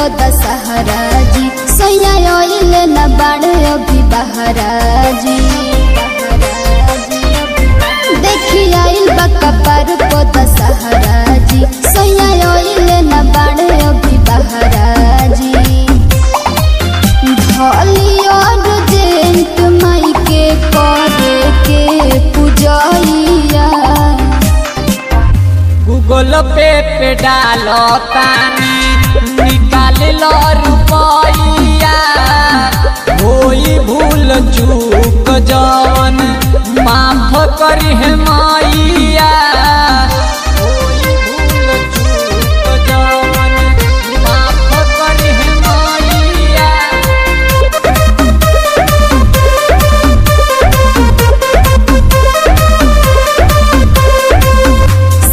दशहरा जी सैया आइले न बाड़े अभी बहरा जी देखी आइल बा कपार को दशहरा जी सैया आइले न बाड़े अभी बहरा जी ढोली और जेंट माई के करे के पूजैया गूगल पे डालो तानी निकाल लो रुपया होई भूल चूक जवन माफ करी है मैया होई भूल चूक जवन माफ करी है मैया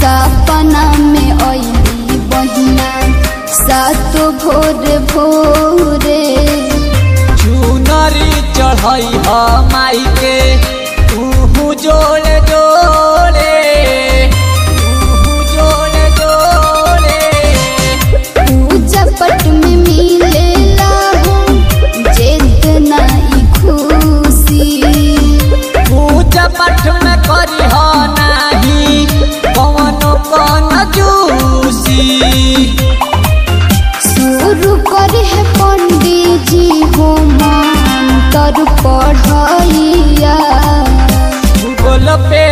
सपना में आइली बहिना सातो भोरे भोरे चुनरी चढ़ई ह माई के तू जोड़े जोड़े तू जोड़े जोड़े पूजा पट में मिलेला हो जितना ई खुशी पूजा पाठ में करी ह नाही कवनो कन जूसी शुरू करे है पंडित जी हो मंत्र पढ़ैया गूगल पे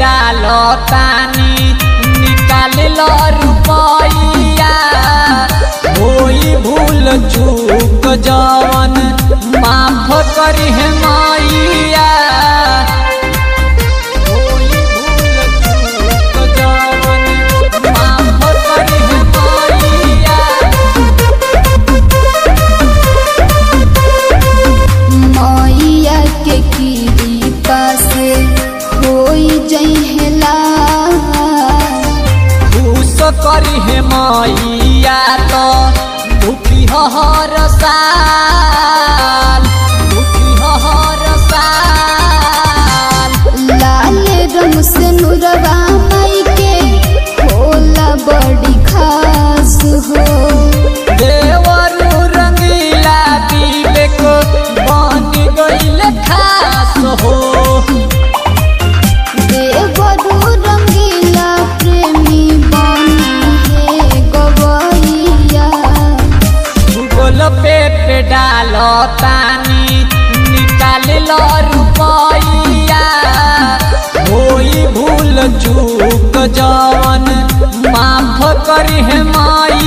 डालो तानी निकाल लो रुपया होई भूल चूक जवन माफ करी है मैया होई भूल चूक जवन माफ करी है मैया मैया के कृपा से होई जइहेला खुश करी है मैया तो दुखी हर साल दुखी हर साल लाल रंग से नुरवा माई के होला बड़ी खास हो देवरू रंगीला दिल को बन गईल खास हो देवरू रंगीला प्रेमी बनी है गवैया गूगल पे डालो तानी निकाल लो रुपया होई भूल चूक जवन माफ करी है माई